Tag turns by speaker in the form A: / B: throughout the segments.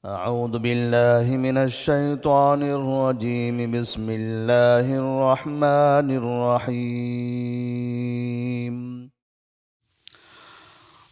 A: أعوذ بالله من الشيطان الرجيم. بسم الله الرحمن الرحيم.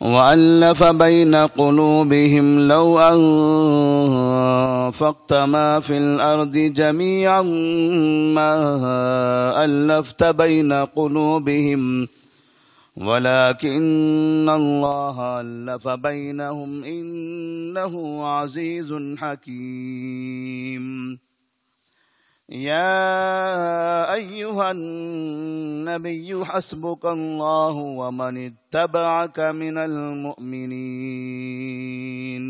A: وألف بين قلوبهم لو أنفقت ما في الأرض جميعا ما ألفت بين قلوبهم ولكن الله ألف بينهم إنه عزيز حكيم. يا أيها النبي حسبك الله ومن اتبعك من المؤمنين.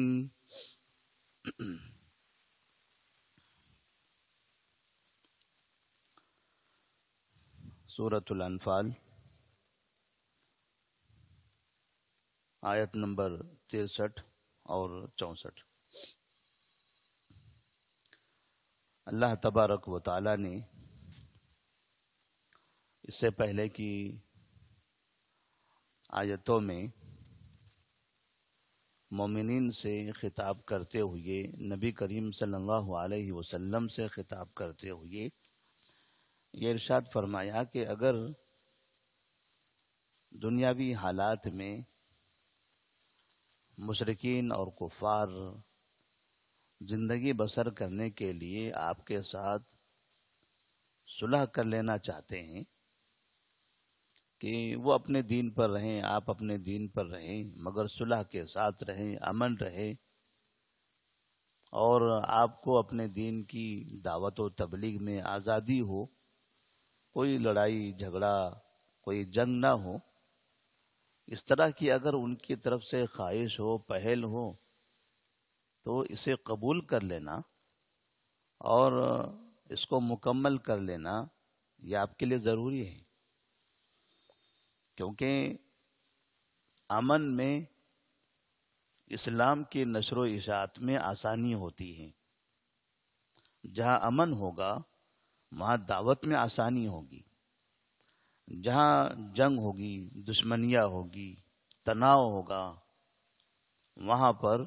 A: سورة الانفال آیت نمبر 63 اور 64. اللہ تبارک و تعالی نے اس سے پہلے کی آیتوں میں مومنین سے خطاب کرتے ہوئے، نبی کریم صلی اللہ علیہ وسلم سے خطاب کرتے ہوئے یہ ارشاد فرمایا کہ اگر دنیاوی حالات میں مشرکین اور کفار زندگی بسر کرنے کے لیے آپ کے ساتھ صلح کر لینا چاہتے ہیں کہ وہ اپنے دین پر رہیں، آپ اپنے دین پر رہیں، مگر صلح کے ساتھ رہیں، امن رہے، اور آپ کو اپنے دین کی دعوت و تبلیغ میں آزادی ہو، کوئی لڑائی جھگڑا کوئی جنگ نہ ہو، اس طرح کی اگر ان کی طرف سے خواہش ہو، پہل ہو، تو اسے قبول کر لینا اور اس کو مکمل کر لینا یہ آپ کے لیے ضروری ہے، کیونکہ امن میں اسلام کی نشر و اشاعت میں آسانی ہوتی ہے. جہاں امن ہوگا وہاں دعوت میں آسانی ہوگی. جہاں جنگ ہوگی، دشمنیاں ہوگی، تناؤ ہوگا، وہاں پر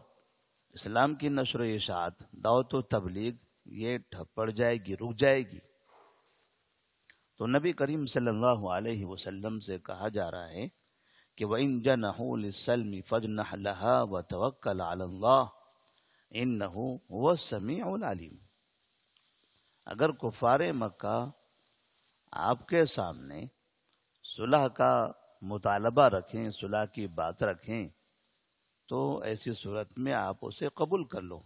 A: اسلام کی نشر و اشاعت، دعوت و تبلیغ یہ ٹھپ پڑ جائے گی، رک جائے گی. تو نبی کریم صلی اللہ علیہ وسلم سے کہا جا رہا ہے کہ وَإِن جَنَحُوا لِلسَّلْمِ فَاجْنَحْ لَهَا وَتَوَكَّلْ عَلَى اللَّهِ إِنَّهُ هُوَ السَّمِيعُ الْعَلِيمُ. اگر کفار مکہ آپ کے سامنے صلح کا مطالبہ رکھیں، صلح کی بات رکھیں، تو ایسی صورت میں آپ اسے قبول کر لو.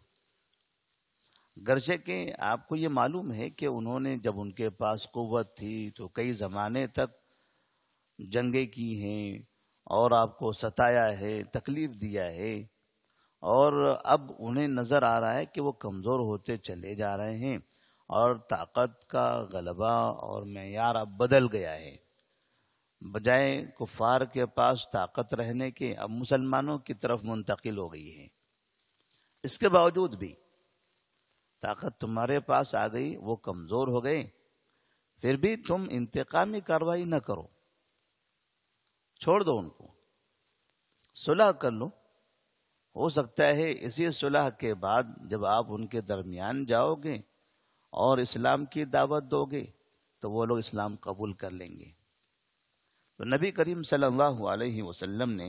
A: گرچہ کہ آپ کو یہ معلوم ہے کہ انہوں نے جب ان کے پاس قوت تھی تو کئی زمانے تک جنگیں کی ہیں اور آپ کو ستایا ہے، تکلیف دیا ہے، اور اب انہیں نظر آ رہا ہے کہ وہ کمزور ہوتے چلے جا رہے ہیں اور طاقت کا غلبہ اور معیار اب بدل گیا ہے. بجائے کفار کے پاس طاقت رہنے کے اب مسلمانوں کی طرف منتقل ہو گئی ہے. اس کے باوجود بھی طاقت تمہارے پاس آ گئی، وہ کمزور ہو گئے، پھر بھی تم انتقامی کارروائی نہ کرو، چھوڑ دو ان کو، صلح کر لو. ہو سکتا ہے اسی صلح کے بعد جب آپ ان کے درمیان جاؤ گے اور اسلام کی دعوت دو گے تو وہ لوگ اسلام قبول کر لیں گے. تو نبی کریم صلی اللہ علیہ وسلم نے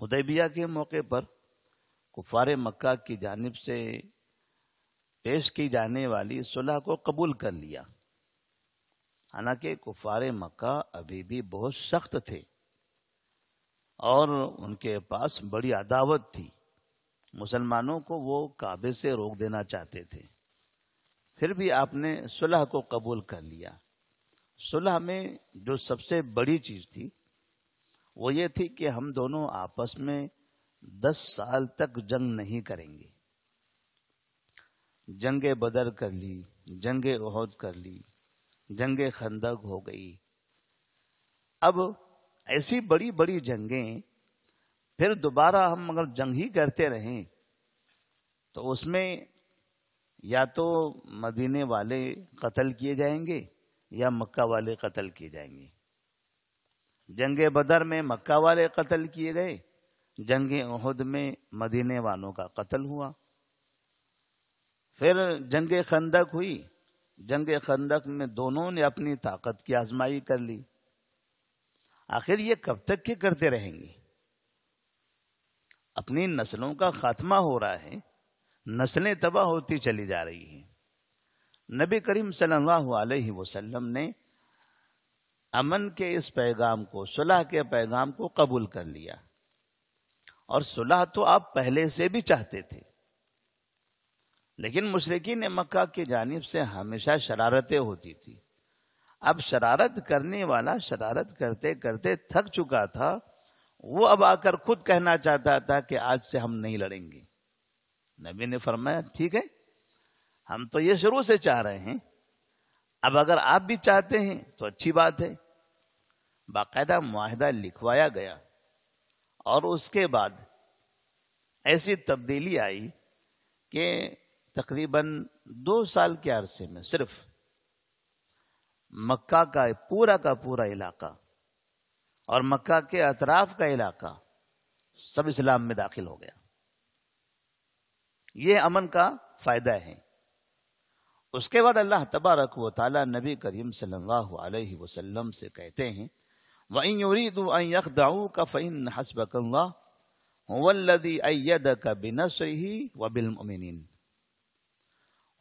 A: حدیبیہ کے موقع پر کفار مکہ کی جانب سے پیش کی جانے والی صلح کو قبول کر لیا. حالانکہ کفار مکہ ابھی بھی بہت سخت تھے اور ان کے پاس بڑی عداوت تھی. مسلمانوں کو وہ کعبے سے روک دینا چاہتے تھے، پھر بھی آپ نے صلح کو قبول کر لیا. صلح میں جو سب سے بڑی چیز تھی وہ یہ تھی کہ ہم دونوں آپس میں 10 سال تک جنگ نہیں کریں گے. جنگ بدر کر لی، جنگ احد کر لی، جنگ خندق ہو گئی. اب ایسی بڑی بڑی جنگیں پھر دوبارہ ہم اگر جنگ ہی کرتے رہیں تو اس میں یا تو مدینے والے قتل کیے جائیں گے یا مکہ والے قتل کیے جائیں گے. جنگ بدر میں مکہ والے قتل کیے گئے، جنگ احد میں مدینے والوں کا قتل ہوا. پھر جنگ خندق ہوئی. جنگ خندق میں دونوں نے اپنی طاقت کی آزمائی کر لی. آخر یہ کب تک کے کرتے رہیں گے؟ اپنی نسلوں کا خاتمہ ہو رہا ہے، نسلیں تباہ ہوتی چلی جا رہی ہیں. نبی کریم صلی اللہ علیہ وسلم نے امن کے اس پیغام کو، صلح کے پیغام کو قبول کر لیا. اور صلح تو آپ پہلے سے بھی چاہتے تھے، لیکن مشرکین مکہ کی جانب سے ہمیشہ شرارتیں ہوتی تھی. اب شرارت کرنے والا شرارت کرتے کرتے تھک چکا تھا، وہ اب آ کر خود کہنا چاہتا تھا کہ آج سے ہم نہیں لڑیں گے. نبی نے فرمایا ٹھیک ہے، ہم تو یہ شروع سے چاہ رہے ہیں، اب اگر آپ بھی چاہتے ہیں تو اچھی بات ہے. باقاعدہ معاہدہ لکھوایا گیا اور اس کے بعد ایسی تبدیلی آئی کہ تقریباً 2 سال کے عرصے میں صرف مکہ کا پورا علاقہ اور مکہ کے اطراف کا علاقہ سب اسلام میں داخل ہو گیا. یہ امن کا فائدہ ہے. اس کے بعد اللہ تبارک و تعالی نبی کریم صلی اللہ علیہ وسلم سے کہتے ہیں وَإِن يُرِيدُوا أَن يَخْدَعُوكَ فَإِنَّ حَسْبَكَ اللَّهُ هُوَ الَّذِي أَيَّدَكَ بِنَصْرِهِ وَبِالْمُؤْمِنِينَ.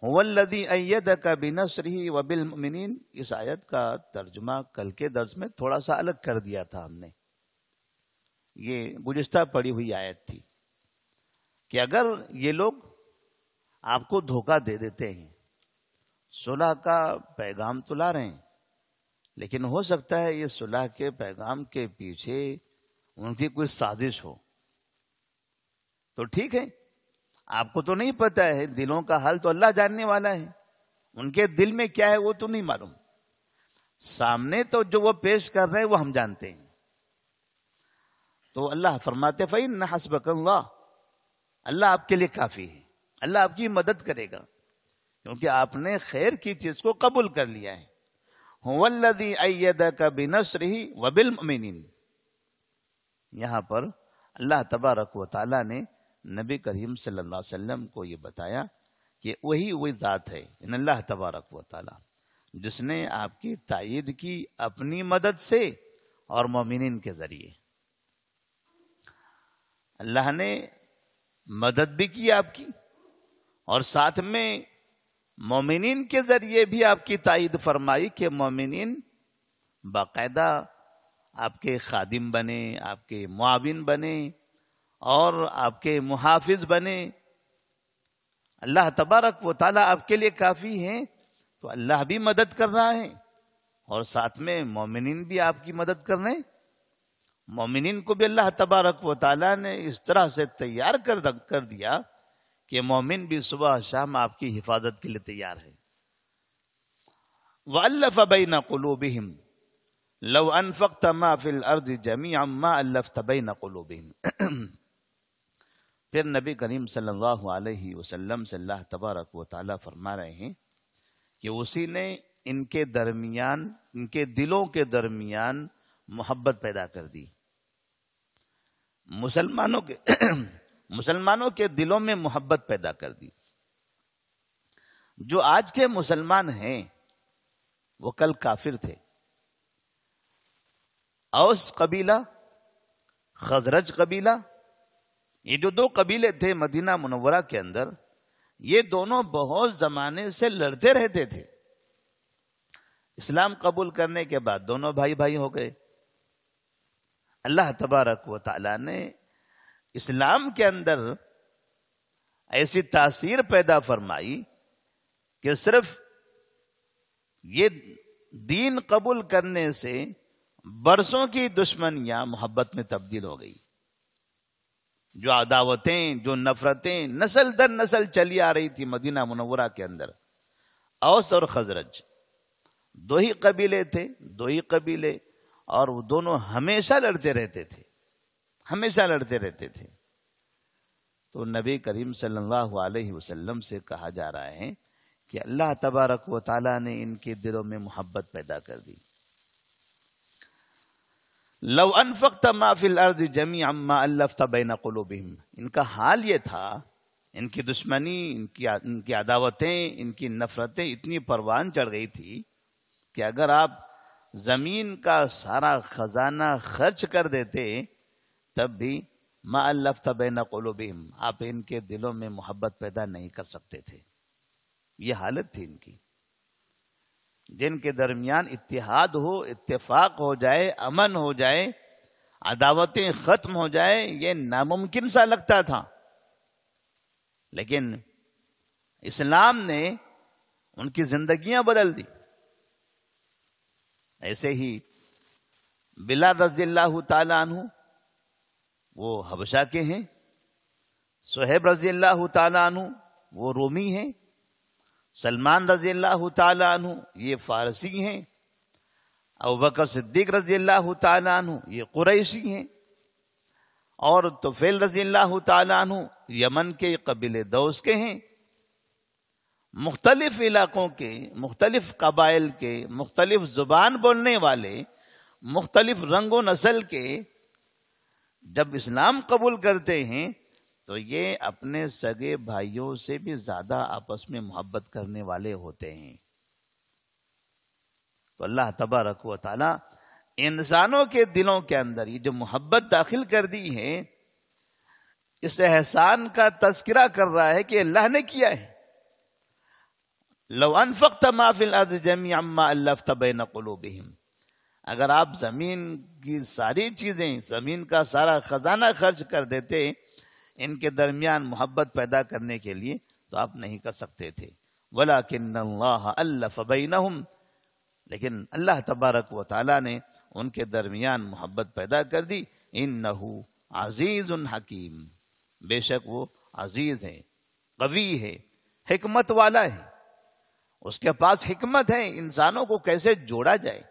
A: هُوَ الَّذِي أَيَّدَكَ بِنَصْرِهِ وَبِالْمُؤْمِنِينَ. اس آیت کا ترجمہ کل کے درس میں تھوڑا سا الگ کر دیا تھا ہم نے. یہ گزشتہ پڑھی ہوئی آیت تھی کہ اگر یہ لوگ آپ کو دھوکہ دے دیتے ہیں، صلح کا پیغام تو لا رہے ہیں، لیکن ہو سکتا ہے یہ صلح کے پیغام کے پیچھے ان کی کوئی سازش ہو، تو ٹھیک ہے، آپ کو تو نہیں پتا ہے، دلوں کا حال تو اللہ جاننے والا ہے. ان کے دل میں کیا ہے وہ تو نہیں معلوم. سامنے تو جو وہ پیش کر رہے ہیں وہ ہم جانتے ہیں. تو اللہ فرماتے فَإِنَّ حَسْبَكَ اللَّهُ، اللہ آپ کے لیے کافی ہے، اللہ آپ کی مدد کرے گا، کیونکہ آپ نے خیر کی چیز کو قبول کر لیا ہے. هُوَ الَّذِي أَيَّدَكَ بِنَصْرِهِ وَبِالْمُؤْمِنِينَ. یہاں پر اللہ تبارک و تعالی نے نبی کریم صلی اللہ علیہ وسلم کو یہ بتایا کہ وہی ذات ہے ان اللہ تبارک و تعالی جس نے آپ کی تائید کی اپنی مدد سے اور مومنین کے ذریعے. اللہ نے مدد بھی کی آپ کی اور ساتھ میں مومنین کے ذریعے بھی آپ کی تائید فرمائی کہ مومنین باقاعدہ آپ کے خادم بنے، آپ کے معاون بنے اور آپ کے محافظ بنے. اللہ تبارک و تعالیٰ آپ کے لیے کافی ہیں، تو اللہ بھی مدد کر رہا ہے اور ساتھ میں مومنین بھی آپ کی مدد کر رہے ہیں. مومنین کو بھی اللہ تبارک و تعالیٰ نے اس طرح سے تیار کر دیا کہ مومن بھی صبح شام آپ کی حفاظت کے لیے تیار ہے. وَأَلَّفَ بَيْنَ قُلُوبِهِمْ لَوْ أَنفَقْتَ مَا فِي الْأَرْضِ جَمِيعًا مَا أَلَّفْتَ بَيْنَ قُلُوبِهِمْ. پھر نبی کریم صلی اللہ علیہ وسلم سے اللہ تبارک و تعالیٰ فرما رہے ہیں کہ اسی نے ان کے درمیان، ان کے دلوں کے درمیان محبت پیدا کر دی. مسلمانوں کے دلوں میں محبت پیدا کر دی. جو آج کے مسلمان ہیں وہ کل کافر تھے. اوس قبیلہ، خزرج قبیلہ، یہ جو 2 قبیلے تھے مدینہ منورہ کے اندر، یہ دونوں بہت زمانے سے لڑتے رہتے تھے. اسلام قبول کرنے کے بعد دونوں بھائی ہو گئے. اللہ تبارک و تعالیٰ نے اسلام کے اندر ایسی تاثیر پیدا فرمائی کہ صرف یہ دین قبول کرنے سے برسوں کی دشمنیاں محبت میں تبدیل ہو گئی. جو عداوتیں، جو نفرتیں نسل در نسل چلی آ رہی تھی مدینہ منورہ کے اندر، اوس اور خزرج 2 ہی قبیلے تھے، 2 ہی قبیلے، اور وہ دونوں ہمیشہ لڑتے رہتے تھے. تو نبی کریم صلی اللہ علیہ وسلم سے کہا جا رہا ہے کہ اللہ تبارک و تعالیٰ نے ان کے دلوں میں محبت پیدا کر دی. لو انفقت ما فی الارض جمیعا ما الفت بین قلوبہم، ان کا حال یہ تھا، ان کی دشمنی، ان کی عداوتیں، ان کی نفرتیں اتنی پروان چڑھ گئی تھی کہ اگر آپ زمین کا سارا خزانہ خرچ کر دیتے تب بھی ما الفت بین قلوبہم، آپ ان کے دلوں میں محبت پیدا نہیں کر سکتے تھے. یہ حالت تھی ان کی. جن کے درمیان اتحاد ہو، اتفاق ہو جائے، امن ہو جائے، عداوتیں ختم ہو جائے، یہ ناممکن سا لگتا تھا. لیکن اسلام نے ان کی زندگیاں بدل دی. ایسے ہی بلال رضی اللہ تعالی عنہ وہ حبشہ کے ہیں، صہیب رضی اللہ تعالی عنہ وہ رومی ہیں، سلمان رضی اللہ تعالی عنہ یہ فارسی ہیں، ابوبکر صدیق رضی اللہ تعالی عنہ یہ قریشی ہیں، اور طفیل رضی اللہ تعالی عنہ یمن کے قبیلے دوس کے ہیں. مختلف علاقوں کے، مختلف قبائل کے، مختلف زبان بولنے والے، مختلف رنگ و نسل کے جب اسلام قبول کرتے ہیں تو یہ اپنے سگے بھائیوں سے بھی زیادہ آپس میں محبت کرنے والے ہوتے ہیں. تو اللہ تبارک و تعالی انسانوں کے دلوں کے اندر یہ جو محبت داخل کر دی ہے، اس احسان کا تذکرہ کر رہا ہے کہ اللہ نے کیا ہے. لو انفقت ما فی الارض جمیعا ما الفت بین قلوبہم، اگر آپ زمین کی ساری چیزیں، زمین کا سارا خزانہ خرچ کر دیتے ان کے درمیان محبت پیدا کرنے کے لیے تو آپ نہیں کر سکتے تھے. وَلَكِنَّ اللَّهَ أَلَّفَ بَيْنَهُمْ، لیکن اللہ تبارک و تعالیٰ نے ان کے درمیان محبت پیدا کر دی. إِنَّهُ عَزِيزٌ حَكِيمٌ، بے شک وہ عزیز ہے، قوی ہے، حکمت والا ہے. اس کے پاس حکمت ہے انسانوں کو کیسے جوڑا جائے.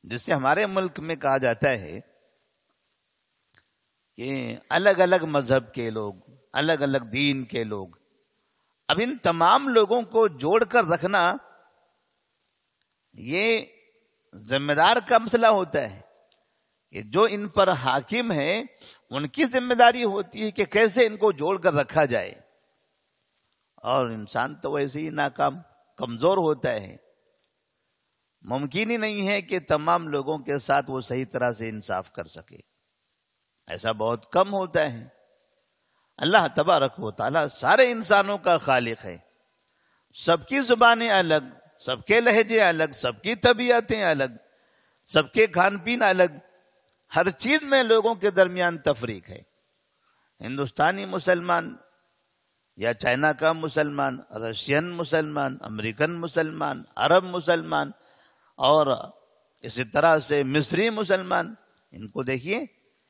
A: جس سے ہمارے ملک میں کہا جاتا ہے کہ الگ الگ مذہب کے لوگ، الگ الگ دین کے لوگ، اب ان تمام لوگوں کو جوڑ کر رکھنا یہ ذمہ دار کا مسئلہ ہوتا ہے کہ جو ان پر حاکم ہے ان کی ذمہ داری ہوتی ہے کہ کیسے ان کو جوڑ کر رکھا جائے. اور انسان تو ویسے ہی ناکام، کمزور ہوتا ہے. ممکن ہی نہیں ہے کہ تمام لوگوں کے ساتھ وہ صحیح طرح سے انصاف کر سکے. ایسا بہت کم ہوتا ہے. اللہ تبارک و تعالی سارے انسانوں کا خالق ہے. سب کی زبانیں الگ، سب کے لہجے الگ، سب کی طبیعتیں الگ، سب کے کھان پین الگ، ہر چیز میں لوگوں کے درمیان تفریق ہے. ہندوستانی مسلمان یا چائنا کا مسلمان، رشین مسلمان، امریکن مسلمان، عرب مسلمان، اور اسی طرح سے مصری مسلمان، ان کو دیکھیے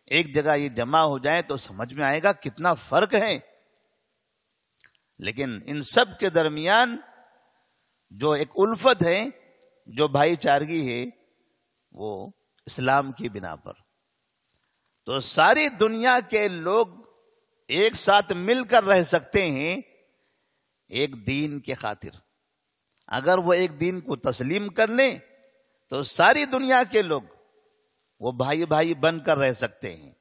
A: ایک جگہ یہ جمع ہو جائے تو سمجھ میں آئے گا کتنا فرق ہے. لیکن ان سب کے درمیان جو ایک الفت ہے، جو بھائی چارگی ہے، وہ اسلام کی بنا پر. تو ساری دنیا کے لوگ ایک ساتھ مل کر رہ سکتے ہیں ایک دین کے خاطر. اگر وہ ایک دین کو تسلیم کر لیں تو ساری دنیا کے لوگ وہ بھائی بھائی بن کر رہ سکتے ہیں.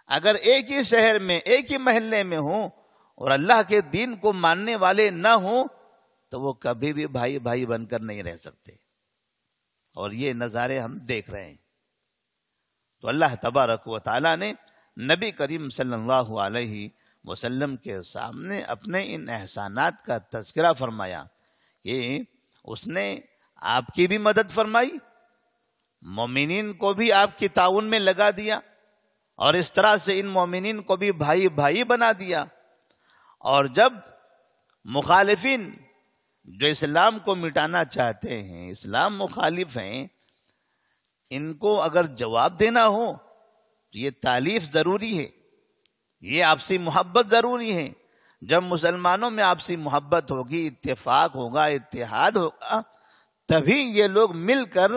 A: اگر ایک ہی شہر میں، ایک ہی محلے میں ہوں اور اللہ کے دین کو ماننے والے نہ ہوں تو وہ کبھی بھی بھائی بھائی بن کر نہیں رہ سکتے. اور یہ نظارے ہم دیکھ رہے ہیں. تو اللہ تبارک و تعالی نے نبی کریم صلی اللہ علیہ وسلم کے سامنے اپنے ان احسانات کا تذکرہ فرمایا کہ اس نے آپ کی بھی مدد فرمائی، مومنین کو بھی آپ کی تعاون میں لگا دیا، اور اس طرح سے ان مومنین کو بھی بھائی بھائی بنا دیا. اور جب مخالفین جو اسلام کو مٹانا چاہتے ہیں، اسلام مخالف ہیں، ان کو اگر جواب دینا ہو تو یہ تالیف ضروری ہے، یہ آپسی محبت ضروری ہے. جب مسلمانوں میں آپسی محبت ہوگی، اتفاق ہوگا، اتحاد ہوگا، تبھی یہ لوگ مل کر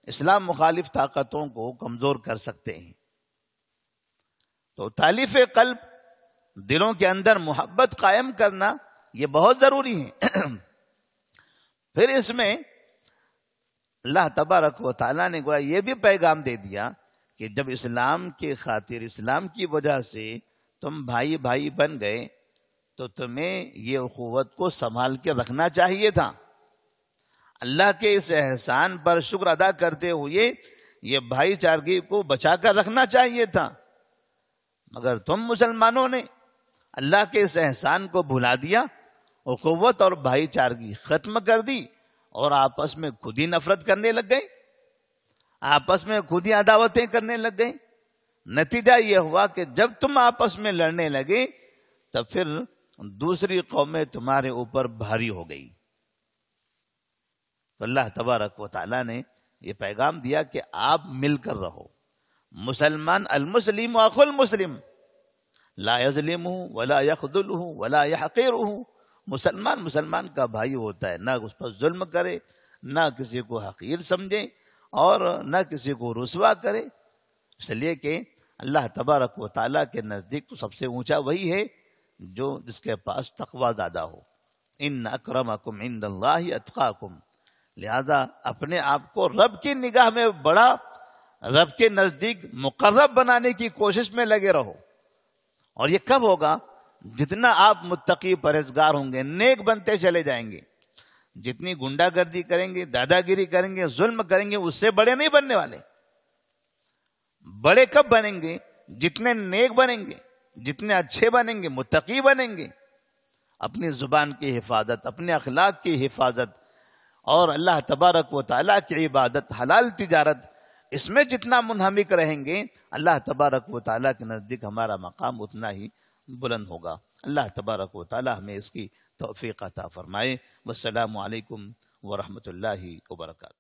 A: اسلام مخالف طاقتوں کو کمزور کر سکتے ہیں. تو تالیف قلب، دلوں کے اندر محبت قائم کرنا یہ بہت ضروری ہے. پھر اس میں اللہ تبارک و تعالیٰ نے گویا یہ بھی پیغام دے دیا کہ جب اسلام کی خاطر، اسلام کی وجہ سے تم بھائی بھائی بن گئے تو تمہیں یہ اخوت کو سنبھال کے رکھنا چاہیے تھا. اللہ کے اس احسان پر شکر ادا کرتے ہوئے یہ بھائی چارگی کو بچا کر رکھنا چاہیے تھا. مگر تم مسلمانوں نے اللہ کے اس احسان کو بھلا دیا، اخوت اور بھائی چارگی ختم کر دی اور آپس میں خود ہی نفرت کرنے لگ گئے، آپس میں خود ہی عداوتیں کرنے لگ گئے. نتیجہ یہ ہوا کہ جب تم آپس میں لڑنے لگے تب پھر دوسری قومیں تمہارے اوپر بھاری ہو گئی. تو اللہ تبارک و تعالیٰ نے یہ پیغام دیا کہ آپ مل کر رہو. مسلمان المسلم اخو المسلم لا یظلمہ ولا یخذلہ ولا یحقرہ. مسلمان مسلمان کا بھائی ہوتا ہے، نہ اس پر ظلم کرے، نہ کسی کو حقیر سمجھے اور نہ کسی کو رسوا کرے. اس لیے کہ اللہ تبارک و تعالیٰ کے نزدیک تو سب سے اونچا وہی ہے جو جس کے پاس تقوی زیادہ ہو. ان اکرمکم عند اللہ اتقاکم. لہذا اپنے آپ کو رب کی نگاہ میں بڑا، رب کے نزدیک مقرب بنانے کی کوشش میں لگے رہو. اور یہ کب ہوگا؟ جتنا آپ متقی پرہیزگار ہوں گے، نیک بنتے چلے جائیں گے. جتنی گنڈا گردی کریں گے، دادا گیری کریں گے، ظلم کریں گے، اس سے بڑے نہیں بننے والے. بڑے کب بنیں گے؟ جتنے نیک بنیں گے، جتنے اچھے بنیں گے، متقی بنیں گے. اپنی زبان کی حفاظت، اپنے اخلاق کی حفاظت اور اللہ تبارک و تعالیٰ کی عبادت، حلال تجارت، اس میں جتنا منہمک رہیں گے اللہ تبارک و تعالیٰ کے نزدیک ہمارا مقام اتنا ہی بلند ہوگا. اللہ تبارک و تعالیٰ ہمیں اس کی توفیق عطا فرمائے. والسلام علیکم ورحمۃ اللہ وبرکاتہ.